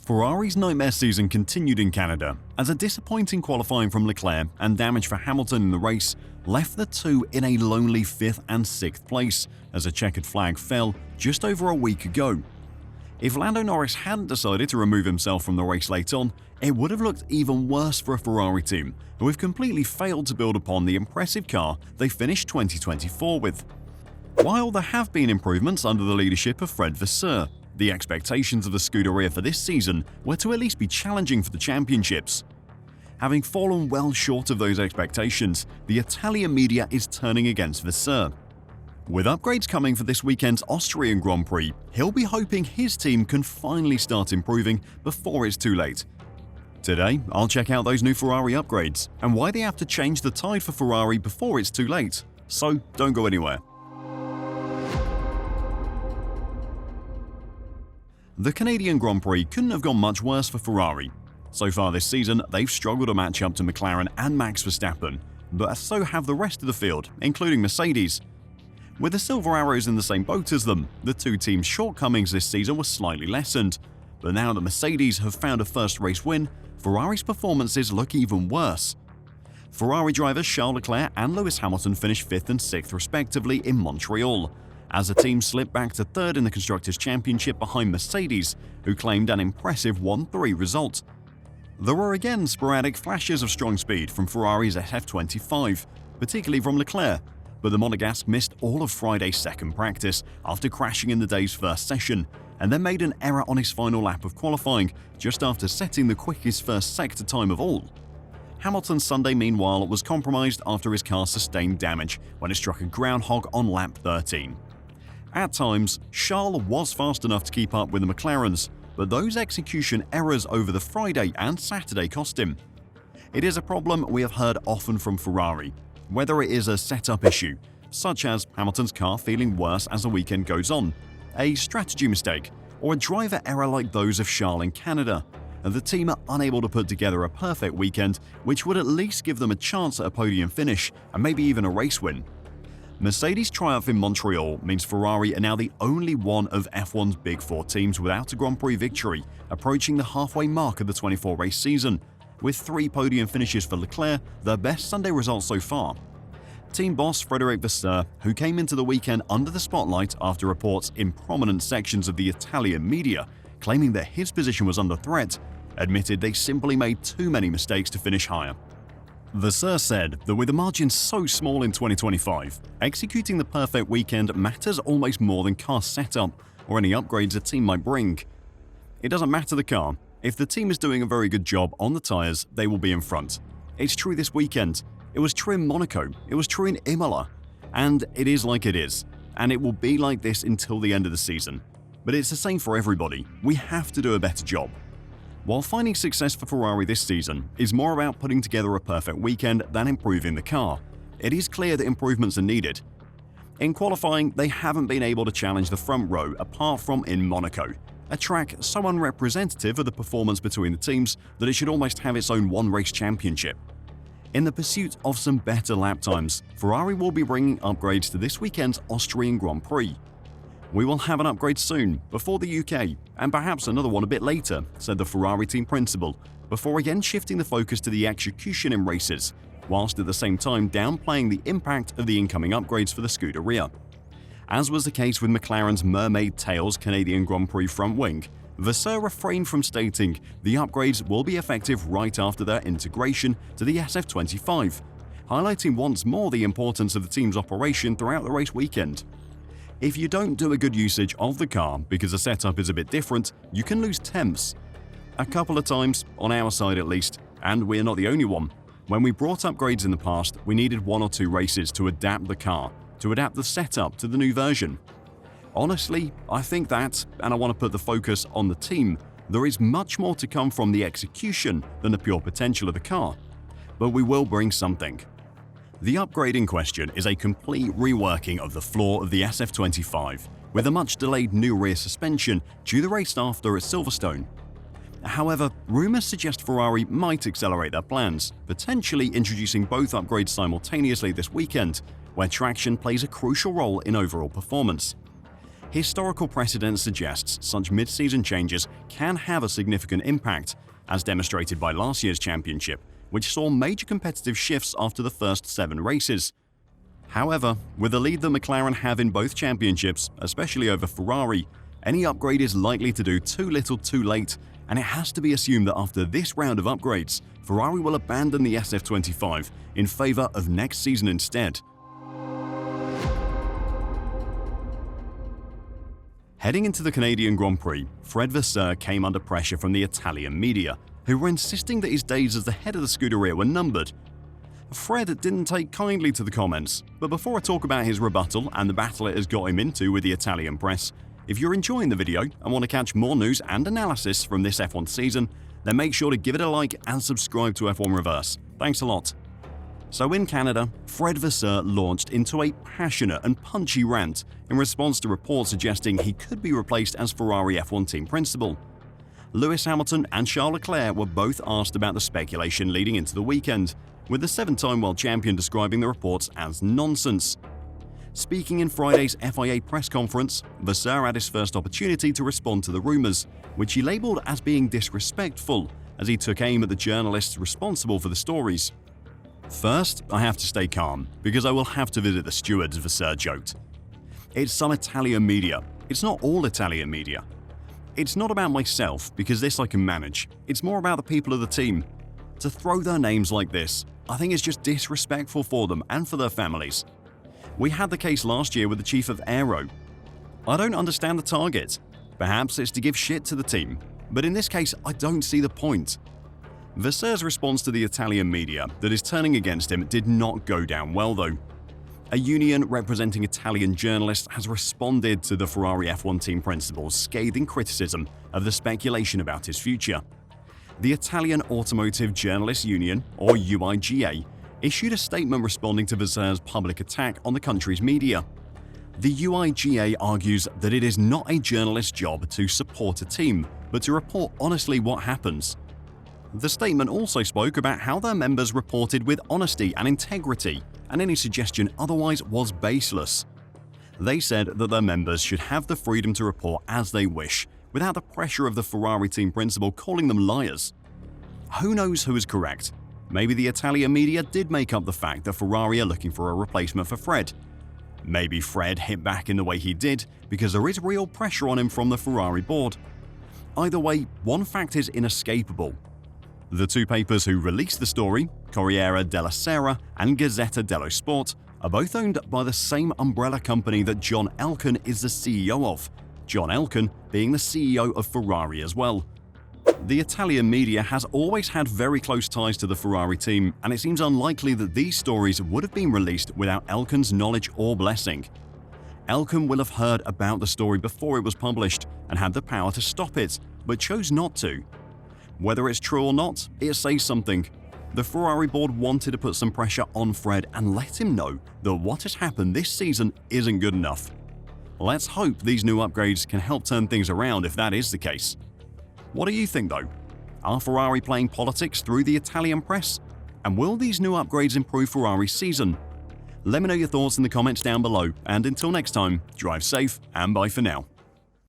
Ferrari's nightmare season continued in Canada as a disappointing qualifying from Leclerc and damage for Hamilton in the race left the two in a lonely 5th and 6th place as a checkered flag fell just over a week ago. If Lando Norris hadn't decided to remove himself from the race late on, it would have looked even worse for a Ferrari team who have completely failed to build upon the impressive car they finished 2024 with. While there have been improvements under the leadership of Fred Vasseur, the expectations of the Scudderia for this season were to at least be challenging for the championships. Having fallen well short of those expectations, the Italian media is turning against Vasseur. With upgrades coming for this weekend's Austrian Grand Prix, he'll be hoping his team can finally start improving before it's too late. Today, I'll check out those new Ferrari upgrades and why they have to change the tide for Ferrari before it's too late. So don't go anywhere. The Canadian Grand Prix couldn't have gone much worse for Ferrari. So far this season, they've struggled to match up to McLaren and Max Verstappen, but so have the rest of the field, including Mercedes. With the Silver Arrows in the same boat as them, the two teams' shortcomings this season were slightly lessened. But now that Mercedes have found a first race win, Ferrari's performances look even worse. Ferrari drivers Charles Leclerc and Lewis Hamilton finished 5th and 6th respectively in Montreal, as the team slipped back to 3rd in the Constructors' Championship behind Mercedes, who claimed an impressive 1-3 result. There were again sporadic flashes of strong speed from Ferrari's SF25, particularly from Leclerc, but the Monegasque missed all of Friday's second practice after crashing in the day's first session, and then made an error on his final lap of qualifying just after setting the quickest first sector time of all. Hamilton's Sunday, meanwhile, was compromised after his car sustained damage when it struck a groundhog on lap 13. At times, Charles was fast enough to keep up with the McLarens, but those execution errors over the Friday and Saturday cost him. It is a problem we have heard often from Ferrari, whether it is a setup issue, such as Hamilton's car feeling worse as the weekend goes on, a strategy mistake, or a driver error like those of Charles in Canada, and the team are unable to put together a perfect weekend which would at least give them a chance at a podium finish and maybe even a race win. Mercedes' triumph in Montreal means Ferrari are now the only one of F1's Big Four teams without a Grand Prix victory, approaching the halfway mark of the 24-race season, with 3 podium finishes for Leclerc, their best Sunday result so far. Team boss Fred Vasseur, who came into the weekend under the spotlight after reports in prominent sections of the Italian media claiming that his position was under threat, admitted they simply made too many mistakes to finish higher. Vasseur said that with the margin so small in 2025, executing the perfect weekend matters almost more than car setup or any upgrades a team might bring. It doesn't matter the car. If the team is doing a very good job on the tyres, they will be in front. It's true this weekend. It was true in Monaco. It was true in Imola. And it is like it is. And it will be like this until the end of the season. But it's the same for everybody. We have to do a better job. While finding success for Ferrari this season is more about putting together a perfect weekend than improving the car, it is clear that improvements are needed. In qualifying, they haven't been able to challenge the front row apart from in Monaco, a track so unrepresentative of the performance between the teams that it should almost have its own one-race championship. In the pursuit of some better lap times, Ferrari will be bringing upgrades to this weekend's Austrian Grand Prix. "We will have an upgrade soon, before the UK, and perhaps another one a bit later," said the Ferrari team principal, before again shifting the focus to the execution in races, whilst at the same time downplaying the impact of the incoming upgrades for the Scudderia. As was the case with McLaren's Mermaid Tails Canadian Grand Prix front wing, Vasseur refrained from stating the upgrades will be effective right after their integration to the SF25, highlighting once more the importance of the team's operation throughout the race weekend. If you don't do a good usage of the car because the setup is a bit different, you can lose tenths. A couple of times, on our side at least, and we're not the only one, when we brought upgrades in the past, we needed 1 or 2 races to adapt the car, to adapt the setup to the new version. Honestly, I think that, and I want to put the focus on the team, there is much more to come from the execution than the pure potential of the car. But we will bring something. The upgrade in question is a complete reworking of the floor of the SF25, with a much-delayed new rear suspension due the race after at Silverstone. However, rumours suggest Ferrari might accelerate their plans, potentially introducing both upgrades simultaneously this weekend, where traction plays a crucial role in overall performance. Historical precedent suggests such mid-season changes can have a significant impact, as demonstrated by last year's championship, which saw major competitive shifts after the first 7 races. However, with the lead that McLaren have in both championships, especially over Ferrari, any upgrade is likely to do too little too late, and it has to be assumed that after this round of upgrades, Ferrari will abandon the SF25 in favor of next season instead. Heading into the Canadian Grand Prix, Fred Vasseur came under pressure from the Italian media, who were insisting that his days as the head of the Scudderia were numbered. Fred didn't take kindly to the comments, but before I talk about his rebuttal and the battle it has got him into with the Italian press, if you're enjoying the video and want to catch more news and analysis from this F1 season, then make sure to give it a like and subscribe to F1 Reverse. Thanks a lot. So in Canada, Fred Vasseur launched into a passionate and punchy rant in response to reports suggesting he could be replaced as Ferrari F1 team principal. Lewis Hamilton and Charles Leclerc were both asked about the speculation leading into the weekend, with the 7-time world champion describing the reports as nonsense. Speaking in Friday's FIA press conference, Vasseur had his first opportunity to respond to the rumours, which he labelled as being disrespectful, as he took aim at the journalists responsible for the stories. "First, I have to stay calm, because I will have to visit the stewards," Vasseur joked. "It's some Italian media. It's not all Italian media. It's not about myself, because this I can manage. It's more about the people of the team. To throw their names like this, I think it's just disrespectful for them and for their families. We had the case last year with the chief of Aero. I don't understand the target. Perhaps it's to give shit to the team, but in this case I don't see the point." Vasseur's response to the Italian media that is turning against him did not go down well though. A union representing Italian journalists has responded to the Ferrari F1 team principal's scathing criticism of the speculation about his future. The Italian Automotive Journalists Union, or UIGA, issued a statement responding to Vasseur's public attack on the country's media. The UIGA argues that it is not a journalist's job to support a team, but to report honestly what happens. The statement also spoke about how their members reported with honesty and integrity, and any suggestion otherwise was baseless. They said that their members should have the freedom to report as they wish, without the pressure of the Ferrari team principal calling them liars. Who knows who is correct? Maybe the Italian media did make up the fact that Ferrari are looking for a replacement for Fred. Maybe Fred hit back in the way he did because there is real pressure on him from the Ferrari board. Either way, one fact is inescapable. The two papers who released the story, Corriere della Sera and Gazzetta dello Sport, are both owned by the same umbrella company that John Elkann is the CEO of, John Elkann being the CEO of Ferrari as well. The Italian media has always had very close ties to the Ferrari team, and it seems unlikely that these stories would have been released without Elkann's knowledge or blessing. Elkann will have heard about the story before it was published and had the power to stop it, but chose not to. Whether it's true or not, it says something. The Ferrari board wanted to put some pressure on Fred and let him know that what has happened this season isn't good enough. Let's hope these new upgrades can help turn things around if that is the case. What do you think though? Are Ferrari playing politics through the Italian press? And will these new upgrades improve Ferrari's season? Let me know your thoughts in the comments down below, and until next time, drive safe and bye for now.